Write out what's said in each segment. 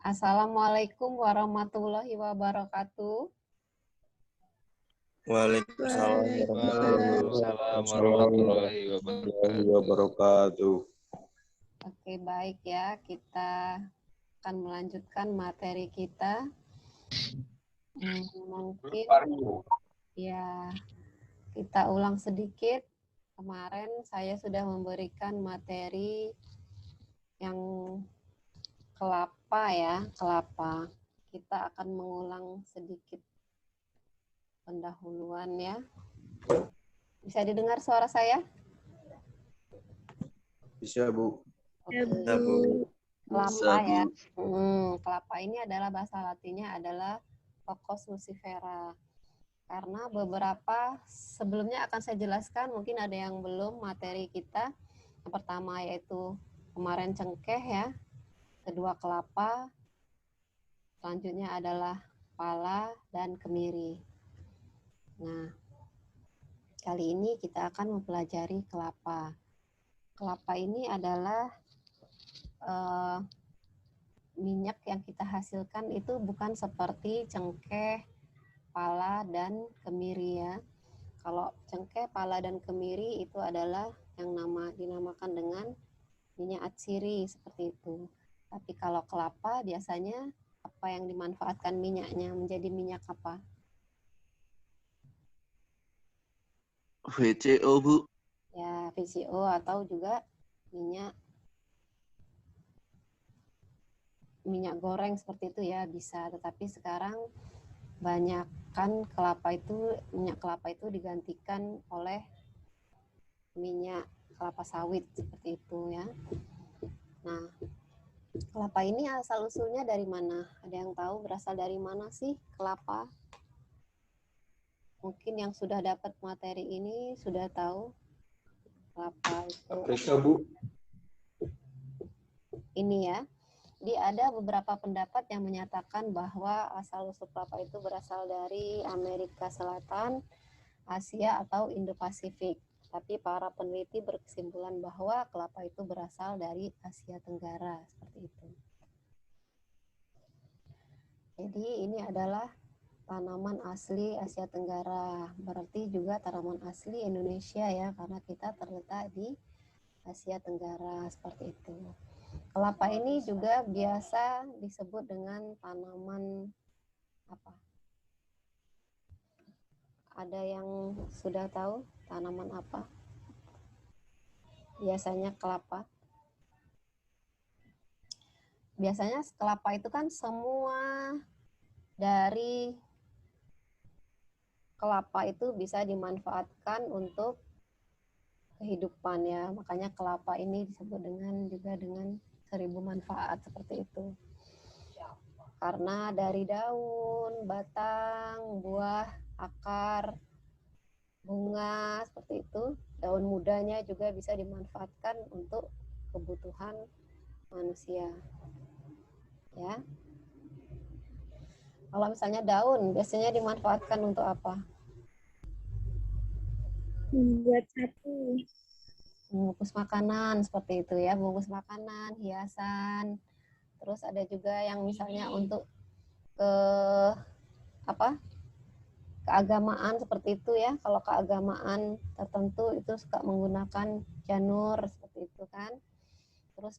Assalamualaikum warahmatullahi wabarakatuh. Waalaikumsalam warahmatullahi wabarakatuh. Oke, baik ya. Kita akan melanjutkan materi kita. Mungkin ya kita ulang sedikit. Kemarin saya sudah memberikan materi yang kelapa ya, kelapa. Kita akan mengulang sedikit pendahuluan ya. Bisa didengar suara saya? Bisa, Bu. Oke. Bisa, Bu. Kelapa ya. Kelapa ini adalah bahasa Latinnya adalah Cocos lucifera. Karena beberapa sebelumnya akan saya jelaskan, mungkin ada yang belum materi kita. Yang pertama yaitu kemarin cengkeh ya. Kedua kelapa. Selanjutnya adalah pala dan kemiri. Nah, kali ini kita akan mempelajari kelapa. Kelapa ini adalah minyak yang kita hasilkan itu bukan seperti cengkeh, pala, dan kemiri ya. Kalau cengkeh, pala, dan kemiri itu adalah yang dinamakan dengan minyak atsiri seperti itu. Tapi kalau kelapa biasanya apa yang dimanfaatkan minyaknya menjadi minyak apa? VCO, Bu. Ya, VCO atau juga minyak goreng seperti itu ya bisa. Tetapi sekarang banyak kan minyak kelapa itu digantikan oleh minyak kelapa sawit seperti itu ya. Nah, kelapa ini asal usulnya dari mana? Ada yang tahu berasal dari mana sih kelapa? Mungkin yang sudah dapat materi ini sudah tahu kelapa itu. Afrika, Bu. Ini ya. Jadi ada beberapa pendapat yang menyatakan bahwa asal usul kelapa itu berasal dari Amerika Selatan, Asia atau Indo-Pasifik. Tapi para peneliti berkesimpulan bahwa kelapa itu berasal dari Asia Tenggara, seperti itu. Jadi ini adalah tanaman asli Asia Tenggara, berarti juga tanaman asli Indonesia ya, karena kita terletak di Asia Tenggara, seperti itu. Kelapa ini juga biasa disebut dengan tanaman apa? Ada yang sudah tahu tanaman apa? Biasanya kelapa. Biasanya kelapa itu kan semua dari kelapa itu bisa dimanfaatkan untuk kehidupan ya. Makanya kelapa ini disebut juga dengan 1000 manfaat seperti itu. Karena dari daun, batang, buah, akar, bunga seperti itu, daun mudanya juga bisa dimanfaatkan untuk kebutuhan manusia. Ya. Kalau misalnya daun biasanya dimanfaatkan untuk apa? Membuat satu. Bungkus makanan seperti itu ya, bungkus makanan, hiasan. Terus ada juga yang misalnya untuk keagamaan seperti itu ya. Kalau keagamaan tertentu itu suka menggunakan janur seperti itu kan. Terus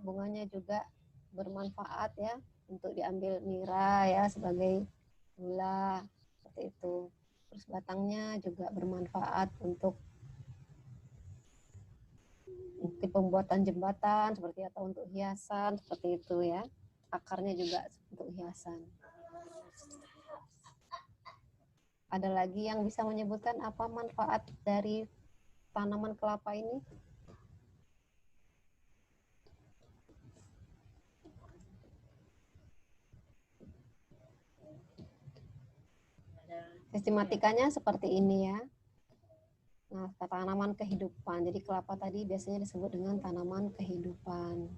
bunganya juga bermanfaat ya untuk diambil nira ya sebagai gula seperti itu. Terus batangnya juga bermanfaat untuk pembuatan jembatan seperti atau untuk hiasan seperti itu ya. Akarnya juga untuk hiasan. Ada lagi yang bisa menyebutkan apa manfaat dari tanaman kelapa ini? Sistematikanya seperti ini ya. Nah, tanaman kehidupan. Jadi kelapa tadi biasanya disebut dengan tanaman kehidupan.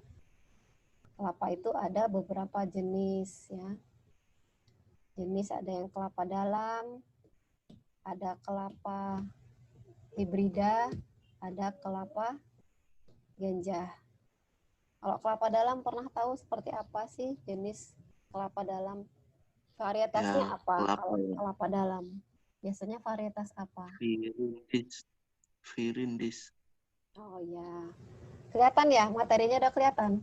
Kelapa itu ada beberapa jenis ya. Jenis ada yang kelapa dalam, ada kelapa hibrida, ada kelapa ganja. Kalau kelapa dalam pernah tahu seperti apa sih jenis kelapa dalam? Varietasnya Ya, apa kelapa kalau ya. kelapa dalam? Biasanya varietas apa? Firindis. Firindis. Oh ya, kelihatan ya materinya udah kelihatan.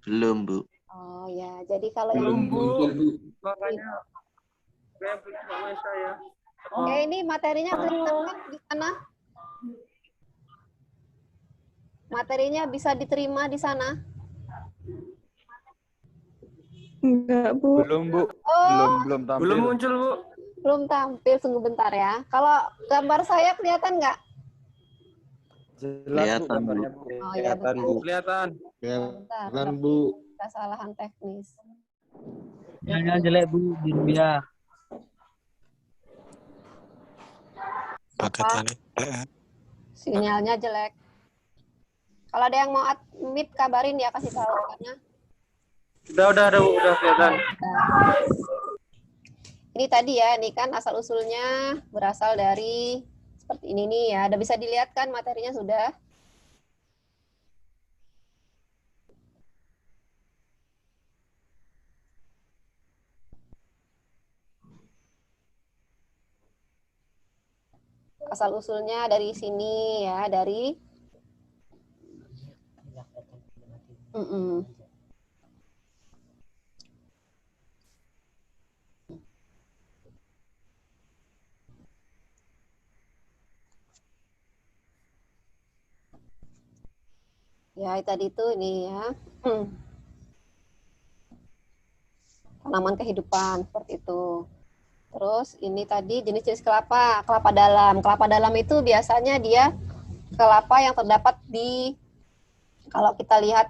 Belum, Bu. Oh ya, jadi kalau Belum yang muncul, Bu. Makanya saya bersama saya. Oke, ini materinya kelihatan kan di sana? Materinya bisa diterima di sana? Enggak, Bu. Belum, Bu. Oh, Belum tampil. Belum muncul, Bu. belum tampil, tunggu bentar ya. Kalau gambar saya kelihatan nggak? Jelas, Bu, Kelihatan, Bu. gambarnya, Bu. Oh ya, Kelihatan, bentar. Bu. Kelihatan. Bentar, Kelihatan, berarti Bu. kesalahan teknis. Sinyalnya jelek Bu, biru ya. Apa? Sinyalnya jelek. Kalau ada yang mau admit, kabarin ya, kasih tahu karena Udah kelihatan. ini tadi ya, ini kan asal usulnya berasal dari seperti ini nih ya. Udah bisa dilihat kan materinya sudah? Asal usulnya dari sini ya, dari ya tadi itu ini ya. Tanaman kehidupan seperti itu. Terus ini tadi jenis-jenis kelapa, kelapa dalam. Kelapa dalam itu biasanya dia kelapa yang terdapat di, kalau kita lihat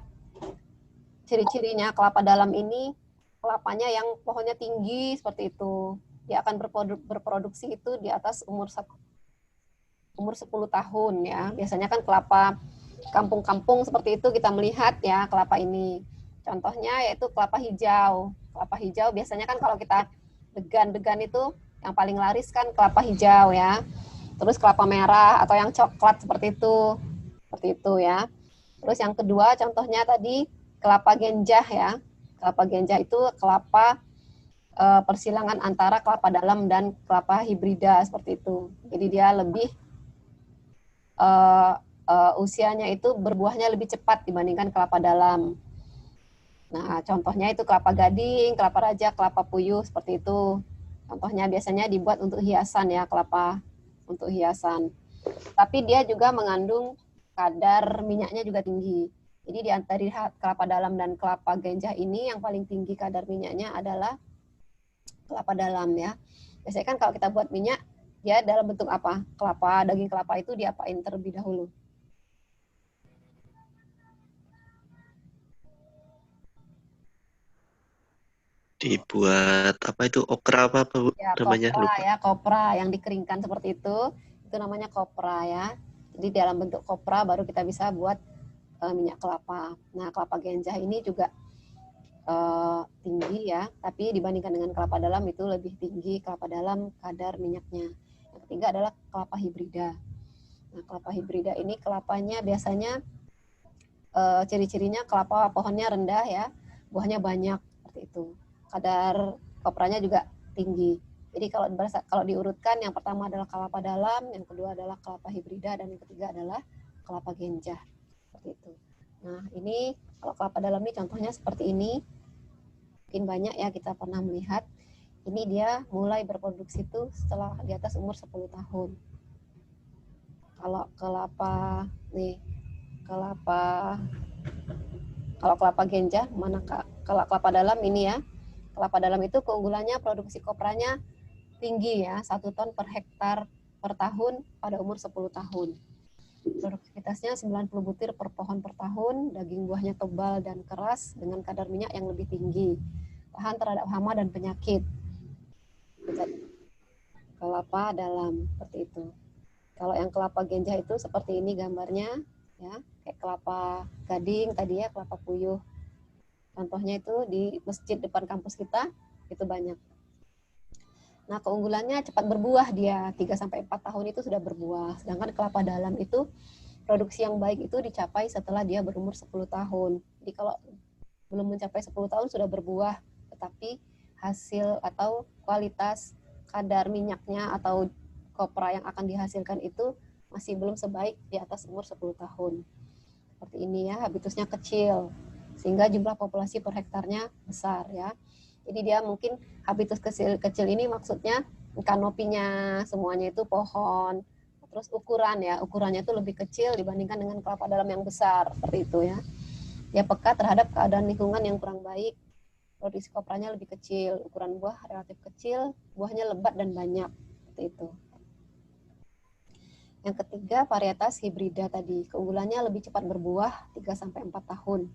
ciri-cirinya kelapa dalam ini, kelapanya yang pohonnya tinggi seperti itu. Dia akan berproduksi itu di atas umur 10 tahun ya. Biasanya kan kelapa kampung-kampung seperti itu kita melihat ya kelapa ini. Contohnya yaitu kelapa hijau. Kelapa hijau biasanya kan kalau kita degan-degan itu yang paling laris kan kelapa hijau ya. Terus kelapa merah atau yang coklat seperti itu. Seperti itu ya. Terus yang kedua contohnya tadi kelapa genjah ya. Kelapa genjah itu kelapa persilangan antara kelapa dalam dan kelapa hibrida seperti itu. Jadi dia lebih usianya itu berbuahnya lebih cepat dibandingkan kelapa dalam. Nah, contohnya itu kelapa gading, kelapa raja, kelapa puyuh seperti itu. Contohnya biasanya dibuat untuk hiasan ya, kelapa untuk hiasan. Tapi dia juga mengandung kadar minyaknya juga tinggi. Jadi di antara kelapa dalam dan kelapa genjah ini yang paling tinggi kadar minyaknya adalah kelapa dalam ya. Biasanya kan kalau kita buat minyak, dia dalam bentuk apa? Kelapa, daging kelapa itu diapain terlebih dahulu? Dibuat apa itu? Okra apa Bu? Ya, Namanya kopra lupa. ya, kopra yang dikeringkan seperti itu namanya kopra ya. Jadi dalam bentuk kopra baru kita bisa buat minyak kelapa. Nah, kelapa genjah ini juga tinggi ya, tapi dibandingkan dengan kelapa dalam itu lebih tinggi kelapa dalam kadar minyaknya. Yang ketiga adalah kelapa hibrida. Nah, kelapa hibrida ini kelapanya biasanya ciri-cirinya kelapa pohonnya rendah ya, buahnya banyak seperti itu. Kadar kopranya juga tinggi. Jadi kalau diurutkan yang pertama adalah kelapa dalam, yang kedua adalah kelapa hibrida, dan yang ketiga adalah kelapa genjah. Seperti itu. Nah, ini kalau kelapa dalam ini contohnya seperti ini. Mungkin banyak ya kita pernah melihat. Ini dia mulai berproduksi itu setelah di atas umur 10 tahun. Kalau kelapa nih, kalau kelapa genjah mana kalau kelapa dalam ini ya. Kelapa dalam itu keunggulannya produksi kopranya tinggi ya, 1 ton per hektar per tahun pada umur 10 tahun. Produktivitasnya 90 butir per pohon per tahun, daging buahnya tebal dan keras dengan kadar minyak yang lebih tinggi, tahan terhadap hama dan penyakit. Kelapa dalam seperti itu. Kalau yang kelapa genjah itu seperti ini gambarnya ya, kayak kelapa gading tadi ya, kelapa puyuh. Contohnya itu di masjid depan kampus kita itu banyak. Nah, keunggulannya cepat berbuah dia, 3-4 tahun itu sudah berbuah. Sedangkan kelapa dalam itu produksi yang baik itu dicapai setelah dia berumur 10 tahun. Jadi kalau belum mencapai 10 tahun sudah berbuah, tetapi hasil atau kualitas kadar minyaknya atau kopra yang akan dihasilkan itu masih belum sebaik di atas umur 10 tahun. Seperti ini ya, habitusnya kecil, sehingga jumlah populasi per hektarnya besar ya. Jadi dia mungkin habitus kecil ini maksudnya kanopinya semuanya itu pohon, terus ukurannya itu lebih kecil dibandingkan dengan kelapa dalam yang besar, seperti itu ya. Dia peka terhadap keadaan lingkungan yang kurang baik, produksi kopranya lebih kecil, ukuran buah relatif kecil, buahnya lebat dan banyak, seperti itu. Yang ketiga, varietas hibrida tadi, keunggulannya lebih cepat berbuah 3-4 tahun.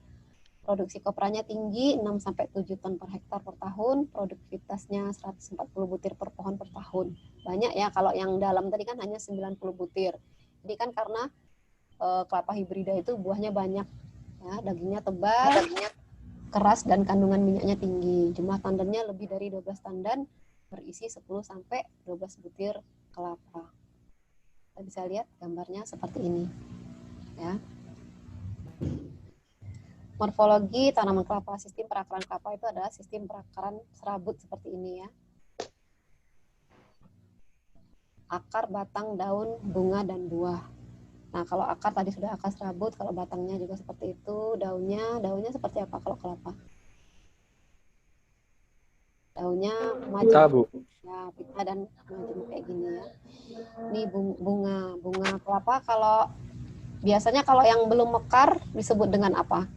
Produksi kopranya tinggi 6-7 ton per hektar per tahun, produktivitasnya 140 butir per pohon per tahun. Banyak ya, kalau yang dalam tadi kan hanya 90 butir. Jadi kan karena kelapa hibrida itu buahnya banyak, ya, dagingnya tebal, keras dan kandungan minyaknya tinggi. Jumlah tandannya lebih dari 12 tandan, berisi 10-12 butir kelapa. Kita bisa lihat gambarnya seperti ini. Ya. Morfologi tanaman kelapa, sistem perakaran kelapa itu adalah sistem perakaran serabut seperti ini ya. Akar, batang, daun, bunga, dan buah. Nah, kalau akar tadi sudah akar serabut, kalau batangnya juga seperti itu, daunnya seperti apa kalau kelapa? Daunnya majemuk, ya, pita dan majemuk kayak gini ya. Ini bunga kelapa, kalau biasanya kalau yang belum mekar disebut dengan apa?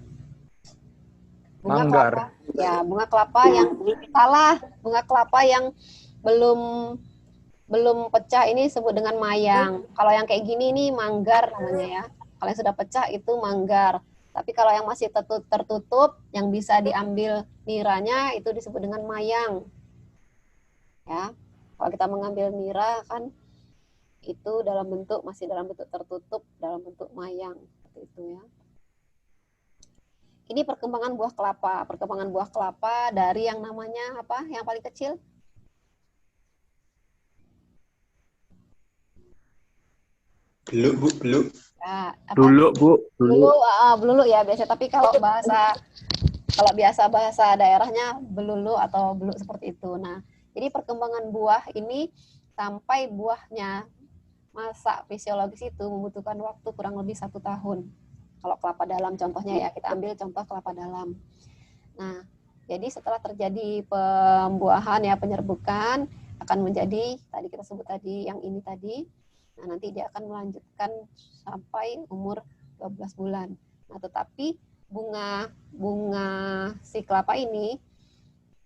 Bunga Manggar. kelapa. Ya, bunga kelapa yang salah, bunga kelapa yang belum pecah ini disebut dengan mayang. Kalau yang kayak gini ini manggar namanya ya. Kalau yang sudah pecah itu manggar. Tapi kalau yang masih tertutup, yang bisa diambil niranya itu disebut dengan mayang. Ya. Kalau kita mengambil nira kan itu masih dalam bentuk tertutup, dalam bentuk mayang seperti itu ya. Ini perkembangan buah kelapa. Perkembangan buah kelapa dari yang namanya apa? Yang paling kecil? Beluk. Ya, apa? Dulu, Bu. Belulu ya biasa. Tapi kalau biasa bahasa daerahnya belulu atau beluk seperti itu. Nah, jadi perkembangan buah ini sampai buahnya masak fisiologis itu membutuhkan waktu kurang lebih 1 tahun. Kalau kelapa dalam contohnya ya, kita ambil contoh kelapa dalam. Nah, jadi setelah terjadi pembuahan ya, penyerbukan, akan menjadi, tadi kita sebut tadi, yang ini tadi, nah nanti dia akan melanjutkan sampai umur 12 bulan. Nah, tetapi bunga si kelapa ini,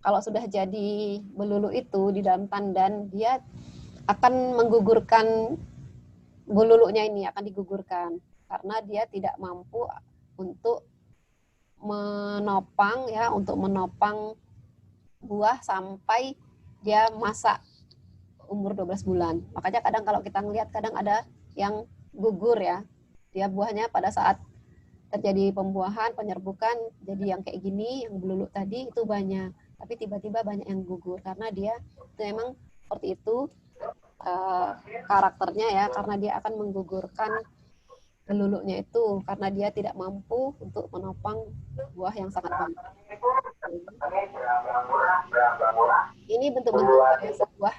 kalau sudah jadi belulu itu di dalam tandan, dia akan menggugurkan belulunya ini, akan digugurkan. Karena dia tidak mampu untuk menopang buah sampai dia masak umur 12 bulan. Makanya kadang kalau kita ngelihat kadang ada yang gugur ya. Dia buahnya pada saat terjadi pembuahan, penyerbukan, jadi yang kayak gini, yang belulu tadi itu banyak. Tapi tiba-tiba banyak yang gugur karena dia itu memang seperti itu karakternya ya, karena dia akan menggugurkan belulunya itu karena dia tidak mampu untuk menopang buah yang sangat banyak. Ini bentuk-bentuk variasi buah,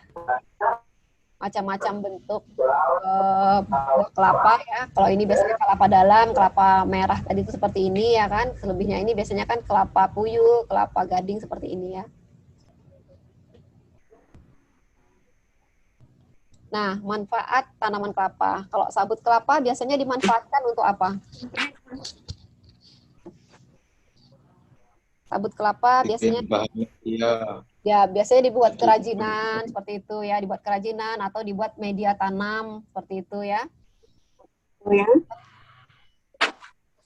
macam-macam bentuk buah kelapa ya. Kalau ini biasanya kelapa dalam, kelapa merah tadi itu seperti ini ya kan. Selebihnya ini biasanya kan kelapa puyuh, kelapa gading seperti ini ya. Nah, manfaat tanaman kelapa. Kalau sabut kelapa biasanya dimanfaatkan untuk apa? Sabut kelapa biasanya biasanya dibuat kerajinan seperti itu ya, dibuat kerajinan atau dibuat media tanam seperti itu ya.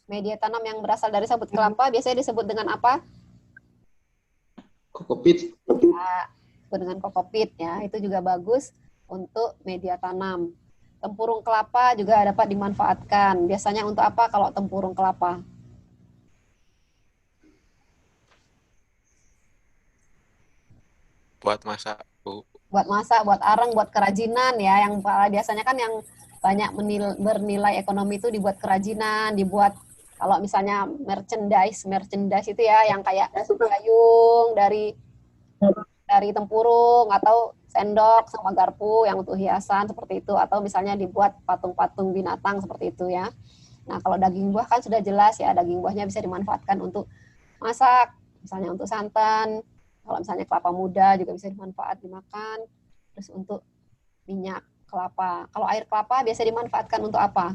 Media tanam yang berasal dari sabut kelapa biasanya disebut dengan apa? Kokopit. Ya, disebut dengan kokopit ya. Itu juga bagus untuk media tanam. Tempurung kelapa juga dapat dimanfaatkan. Biasanya untuk apa kalau tempurung kelapa? Buat masak, Bu. Buat masak, buat arang, buat kerajinan ya. Yang biasanya kan yang banyak bernilai ekonomi itu dibuat kerajinan, dibuat kalau misalnya merchandise itu ya yang kayak gayung dari tempurung atau sendok sama garpu yang untuk hiasan seperti itu, atau misalnya dibuat patung-patung binatang seperti itu ya. Nah, kalau daging buah kan sudah jelas ya, daging buahnya bisa dimanfaatkan untuk masak, misalnya untuk santan. Kalau misalnya kelapa muda juga bisa dimakan. Terus untuk minyak kelapa. Kalau air kelapa biasa dimanfaatkan untuk apa?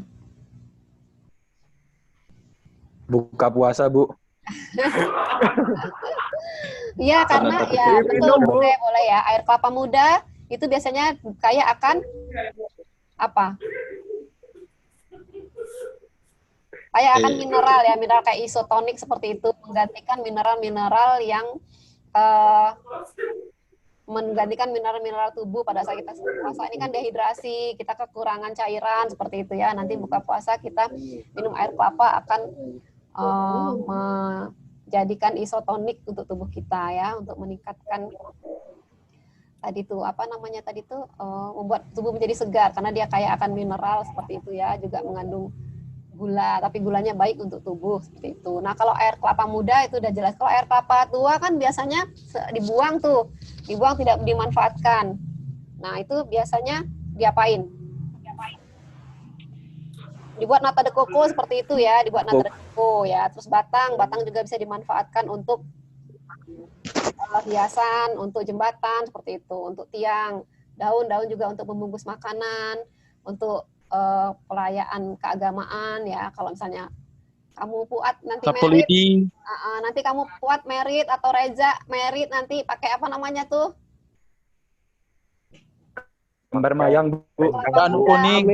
Buka puasa, Bu. Iya, karena ya betul, boleh ya. Air kelapa muda itu biasanya kaya akan apa? Kaya akan mineral ya, mineral kayak isotonik seperti itu, menggantikan mineral-mineral yang menggantikan mineral-mineral tubuh pada saat kita puasa. Ini kan dehidrasi, kita kekurangan cairan seperti itu ya. Nanti buka puasa kita minum air kelapa akan menjadikan isotonik untuk tubuh kita ya, untuk meningkatkan tadi tuh membuat tubuh menjadi segar karena dia kaya akan mineral seperti itu ya, juga mengandung gula, tapi gulanya baik untuk tubuh seperti itu. Nah, kalau air kelapa muda itu udah jelas. Kalau air kelapa tua kan biasanya dibuang tidak dimanfaatkan. Nah, itu biasanya diapain? Dibuat nata de coco seperti itu ya, dibuat nata de coco ya. Terus batang juga bisa dimanfaatkan untuk hiasan, untuk jembatan seperti itu, untuk tiang. Daun juga untuk membungkus makanan, untuk perayaan keagamaan ya. Kalau misalnya kamu puat nanti merit, nanti kamu puat merit atau Reza merit nanti pakai apa namanya tuh? Gambar mayang, Bu. Janur kuning.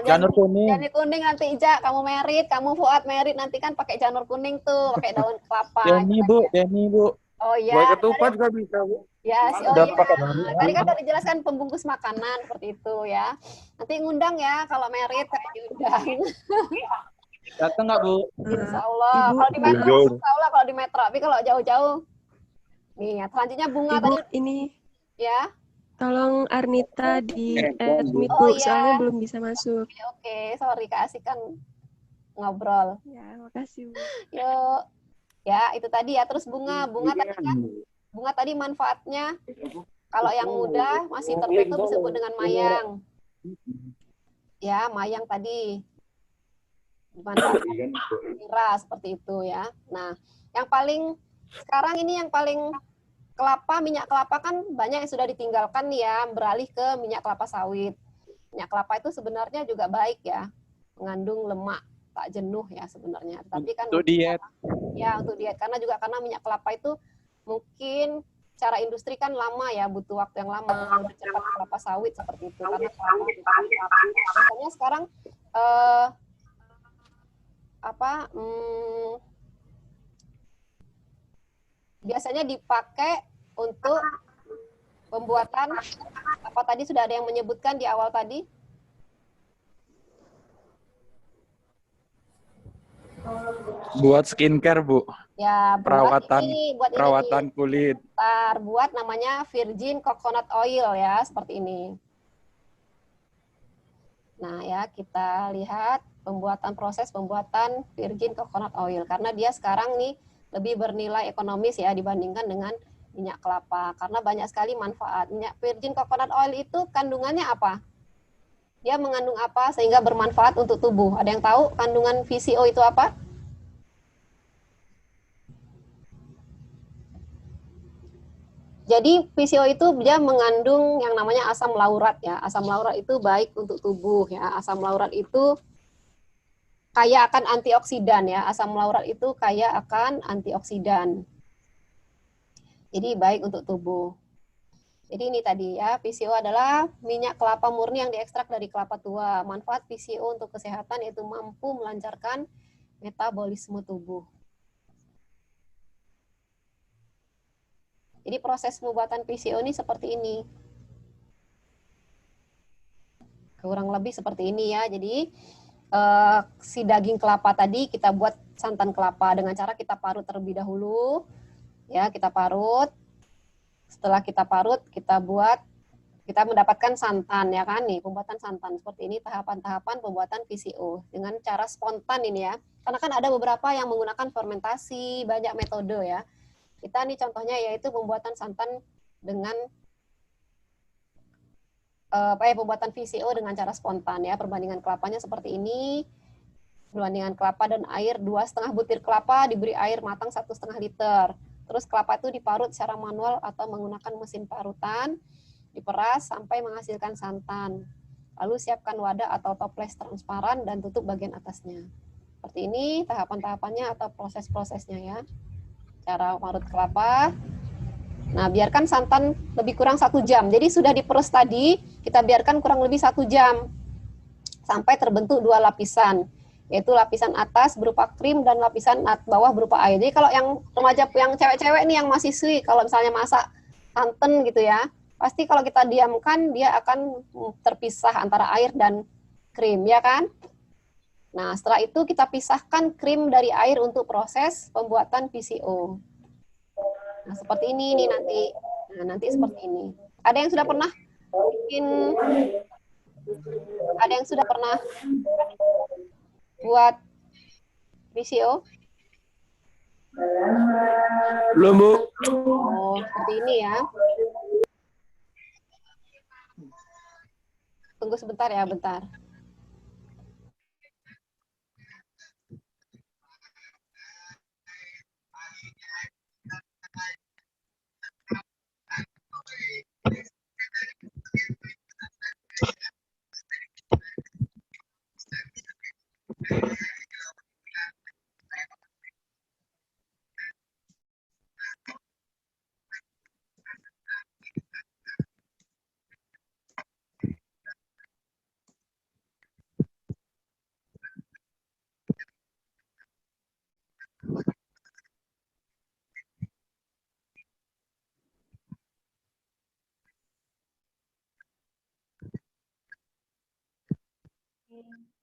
Janur kuning. Janur kuning nanti Ija, kamu merit, kamu fuad merit nanti kan pakai janur kuning tuh, pakai daun kelapa. Denny, Bu. Oh iya. Buat ketupat juga bisa, Bu. Ya, tadi kan udah dijelaskan pembungkus makanan seperti itu ya. Nanti ngundang ya kalau merit kayak diundang. Datang nggak, Bu? Insya Allah. Kalau di metro, insya Allah kalau di metro. Tapi kalau jauh-jauh, nih selanjutnya bunga Ibu, tadi. ini Ya. tolong Arnita di admit, Oh, Bu, iya. soalnya belum bisa masuk. Oke, sorry Kak Asik kan ngobrol. Ya, makasih, Bu. Yuk. Ya, itu tadi ya. Terus bunga tadi kan. Bunga tadi manfaatnya kalau yang muda masih tertutup disebut dengan mayang. Ya, mayang tadi. Dimanfaatkan miras seperti itu ya. Nah, yang paling sekarang ini yang paling minyak kelapa kan banyak yang sudah ditinggalkan ya, beralih ke minyak kelapa sawit. Minyak kelapa itu sebenarnya juga baik ya, mengandung lemak, tak jenuh ya sebenarnya. Tapi kan untuk diet. Ya, untuk diet karena minyak kelapa itu mungkin cara industri kan lama ya, butuh waktu yang lama, cepat kelapa sawit seperti itu karena makanya sekarang biasanya dipakai untuk pembuatan apa tadi sudah ada yang menyebutkan di awal tadi? Buat skincare, Bu. Ya, perawatan kulit. Buat namanya virgin coconut oil ya, seperti ini. Nah, ya kita lihat proses pembuatan virgin coconut oil karena dia sekarang nih lebih bernilai ekonomis ya dibandingkan dengan minyak kelapa karena banyak sekali manfaat. Minyak virgin coconut oil itu kandungannya apa? Dia mengandung apa sehingga bermanfaat untuk tubuh? Ada yang tahu kandungan VCO itu apa? Jadi VCO itu dia mengandung yang namanya asam laurat ya. Asam laurat itu baik untuk tubuh ya. Asam laurat itu kaya akan antioksidan ya. Asam laurat itu kaya akan antioksidan. Jadi baik untuk tubuh. Jadi ini tadi ya, VCO adalah minyak kelapa murni yang diekstrak dari kelapa tua. Manfaat VCO untuk kesehatan yaitu mampu melancarkan metabolisme tubuh. Jadi proses pembuatan VCO ini seperti ini. Kurang lebih seperti ini ya. Jadi si daging kelapa tadi kita buat santan kelapa dengan cara kita parut terlebih dahulu. Ya, kita parut. Setelah kita parut, kita buat kita mendapatkan santan ya kan nih, pembuatan santan seperti ini tahapan-tahapan pembuatan VCO dengan cara spontan ini ya. Karena kan ada beberapa yang menggunakan fermentasi, banyak metode ya. Kita nih contohnya yaitu pembuatan santan dengan pembuatan VCO dengan cara spontan ya. Perbandingan kelapanya seperti ini. Perbandingan kelapa dan air 2,5 butir kelapa diberi air matang 1,5 liter. Terus kelapa itu diparut secara manual atau menggunakan mesin parutan, diperas sampai menghasilkan santan. Lalu siapkan wadah atau toples transparan dan tutup bagian atasnya. Seperti ini tahapan-tahapannya atau proses-prosesnya ya. Cara parut kelapa. Nah, biarkan santan lebih kurang 1 jam. Jadi sudah diperes tadi, kita biarkan kurang lebih 1 jam sampai terbentuk 2 lapisan. Yaitu lapisan atas berupa krim dan lapisan bawah berupa air. Jadi kalau yang remaja, yang cewek-cewek nih yang masih sui, kalau misalnya masak santan gitu ya, pasti kalau kita diamkan dia akan terpisah antara air dan krim ya kan. Nah setelah itu kita pisahkan krim dari air untuk proses pembuatan VCO. Nah seperti ini nih nanti. Nah nanti seperti ini. Ada yang sudah pernah bikin? Ada yang sudah pernah buat VCO? Belum, Bu. Oh, seperti ini ya. Tunggu sebentar ya, bentar.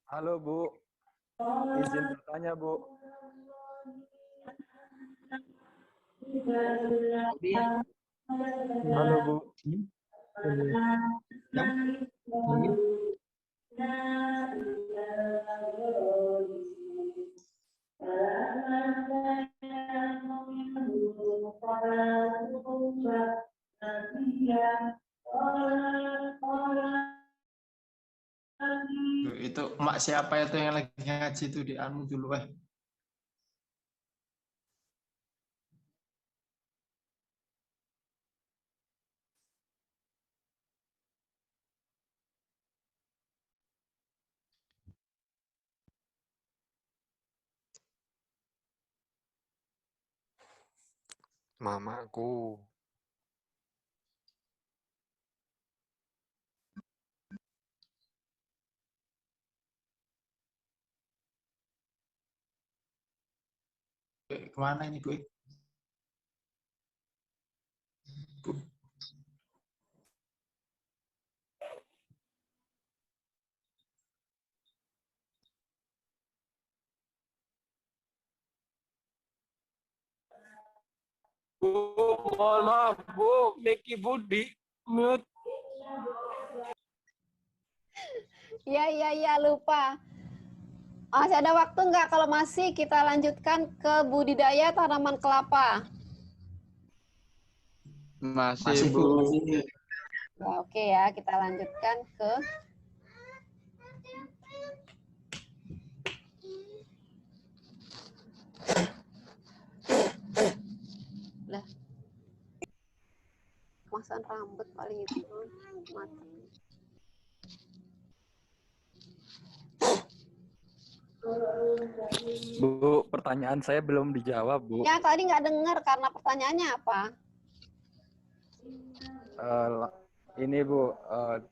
Halo, Bu. Izin bertanya, Bu. Halo, Bu. Itu emak siapa itu yang lagi ngaji itu di anu dulu Mamaku. Kemana ini Bu? Bu, mohon maaf, Bu. Mic Ibu di mute. Iya, lupa. Masih ada waktu nggak? Kalau masih, kita lanjutkan ke budidaya tanaman kelapa. Masih, Bu. Nah, oke ya, kita lanjutkan ke lah. Kemasan rambut paling itu matang. Bu, pertanyaan saya belum dijawab, Bu. Ya, tadi nggak dengar karena pertanyaannya apa? Ini Bu,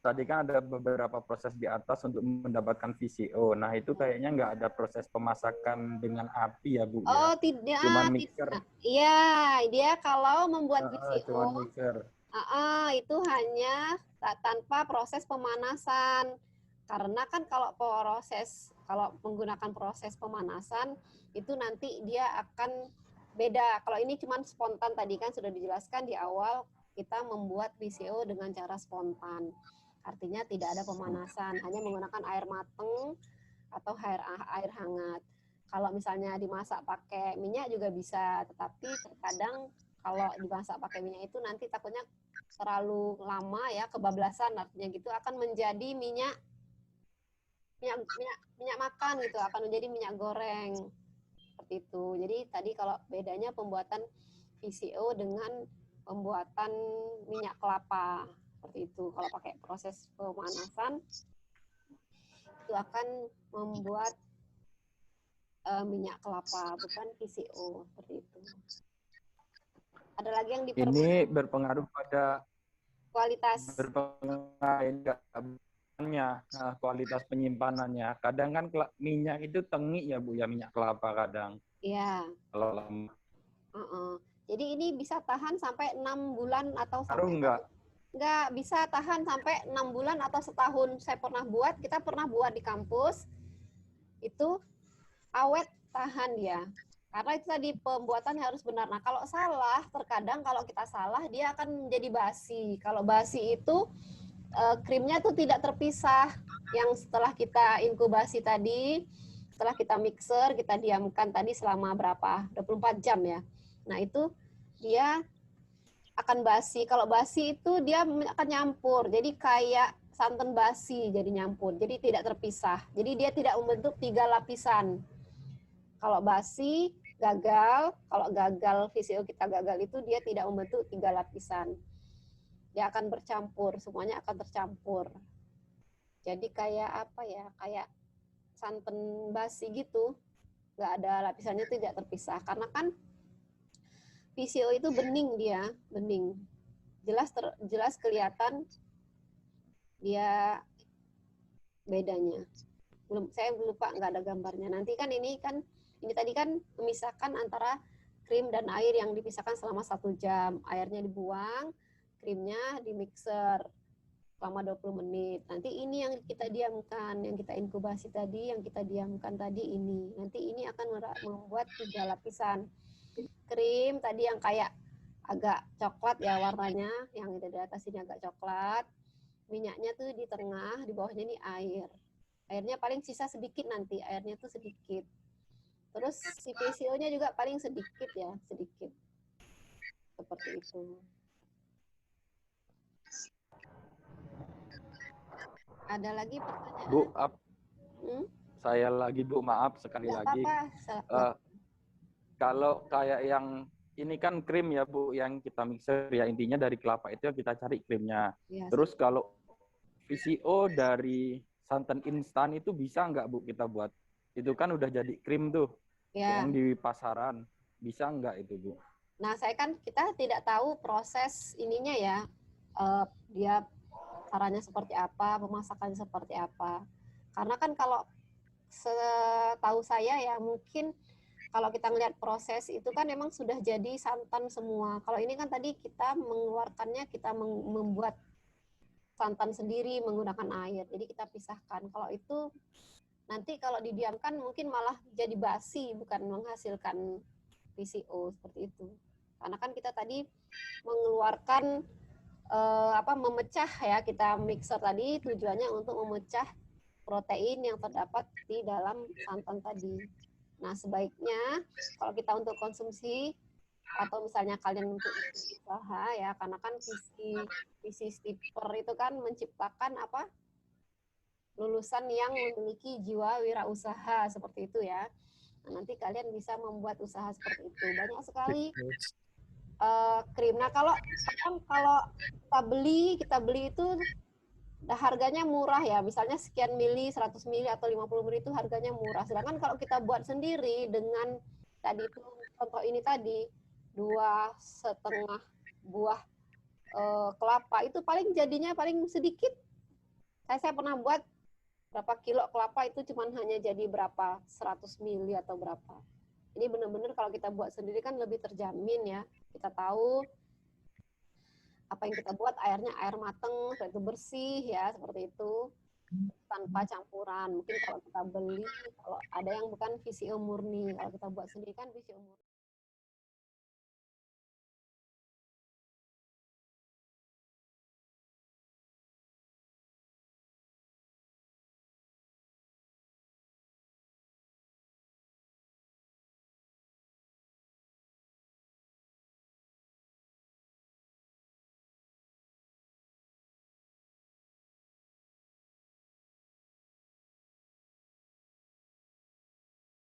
tadi kan ada beberapa proses di atas untuk mendapatkan VCO. Nah itu kayaknya nggak ada proses pemasakan dengan api ya Bu? Oh ya? tidak. Cuman mixer. Iya, dia kalau membuat VCO, cuman mixer. itu hanya tanpa proses pemanasan. Karena kan kalau menggunakan proses pemanasan itu nanti dia akan beda. Kalau ini cuman spontan tadi kan sudah dijelaskan di awal. kita membuat VCO dengan cara spontan. Artinya tidak ada pemanasan, hanya menggunakan air mateng atau air hangat. Kalau misalnya dimasak pakai minyak juga bisa, tetapi terkadang kalau dimasak pakai minyak itu nanti takutnya terlalu lama ya, kebablasan, artinya gitu akan menjadi minyak makan gitu, akan menjadi minyak goreng. Seperti itu. Jadi tadi kalau bedanya pembuatan VCO dengan pembuatan minyak kelapa. Seperti itu. Kalau pakai proses pemanasan itu akan membuat minyak kelapa, bukan VCO. Seperti itu. Ada lagi yang Ini berpengaruh pada kualitas. Kualitas penyimpanannya. Kadang kan minyak itu tengik ya Bu ya, minyak kelapa kadang. Iya. Kalau lama. Jadi ini bisa tahan sampai 6 bulan atau sampai enggak bisa tahan sampai 6 bulan atau setahun. Saya pernah buat, kita pernah buat di kampus. Itu awet tahan dia. Karena itu tadi pembuatannya harus benar. Nah, kalau salah, terkadang kalau kita salah dia akan menjadi basi. Kalau basi itu krimnya tuh tidak terpisah. Yang setelah kita inkubasi tadi, setelah kita mixer, kita diamkan tadi selama berapa? 24 jam ya. Nah, itu dia akan basi. Kalau basi itu dia akan nyampur. Jadi kayak santan basi jadi nyampur. Jadi tidak terpisah. Jadi dia tidak membentuk 3 lapisan. Kalau basi gagal, kalau gagal VCO kita gagal itu dia tidak membentuk 3 lapisan. Dia akan bercampur, semuanya akan tercampur. Jadi kayak apa ya? Kayak santan basi gitu. Nggak ada lapisannya, tidak terpisah. Karena kan VCO itu bening dia, bening. Jelas kelihatan dia bedanya. Saya lupa, nggak ada gambarnya. Nanti kan ini tadi kan memisahkan antara krim dan air yang dipisahkan selama 1 jam. Airnya dibuang, krimnya di mixer selama 20 menit. Nanti ini yang kita diamkan, yang kita inkubasi tadi, yang kita diamkan tadi ini. Nanti ini akan membuat 3 lapisan. Krim tadi yang kayak agak coklat ya warnanya, yang di atas ini agak coklat. Minyaknya tuh di tengah, di bawahnya ini air. Airnya paling sisa sedikit nanti, airnya tuh sedikit. Terus si VCO-nya juga paling sedikit ya, sedikit. Seperti itu. Ada lagi pertanyaan? Bu, saya lagi Bu, maaf sekali Nggak lagi. apa-apa. Kalau kayak yang ini kan krim ya Bu, yang kita mixer ya, intinya dari kelapa itu kita cari krimnya. Yes. Terus kalau VCO dari santan instan itu bisa nggak Bu kita buat? Itu kan udah jadi krim tuh, yang di pasaran. Bisa nggak itu Bu? Nah, kita tidak tahu proses ininya ya, dia caranya seperti apa, pemasakannya seperti apa. Karena kan kalau setahu saya ya mungkin kalau kita ngelihat proses itu kan memang sudah jadi santan semua. Kalau ini kan tadi kita mengeluarkannya, kita membuat santan sendiri menggunakan air. Jadi kita pisahkan. Kalau itu nanti kalau didiamkan mungkin malah jadi basi, bukan menghasilkan VCO seperti itu. Karena kan kita tadi mengeluarkan memecah ya, kita mixer tadi tujuannya untuk memecah protein yang terdapat di dalam santan tadi. Nah, sebaiknya kalau kita untuk konsumsi atau misalnya kalian untuk usaha ya, karena kan visi Stipper itu kan menciptakan lulusan yang memiliki jiwa wirausaha seperti itu ya. Nah, nanti kalian bisa membuat usaha seperti itu. Banyak sekali krim. Nah, kalau kita beli itu harganya murah ya, misalnya sekian mili, 100 mili atau 50 mili itu harganya murah. Sedangkan kalau kita buat sendiri dengan tadi itu contoh ini tadi 2,5 buah kelapa itu jadinya paling sedikit. Saya pernah buat berapa kilo kelapa itu cuman hanya jadi berapa 100 mili atau berapa. Ini benar-benar kalau kita buat sendiri kan lebih terjamin ya. Kita tahu apa yang kita buat, airnya air mateng, itu bersih ya, seperti itu, tanpa campuran. Mungkin kalau kita beli, kalau ada yang bukan VCO murni, kalau kita buat sendiri kan VCO murni.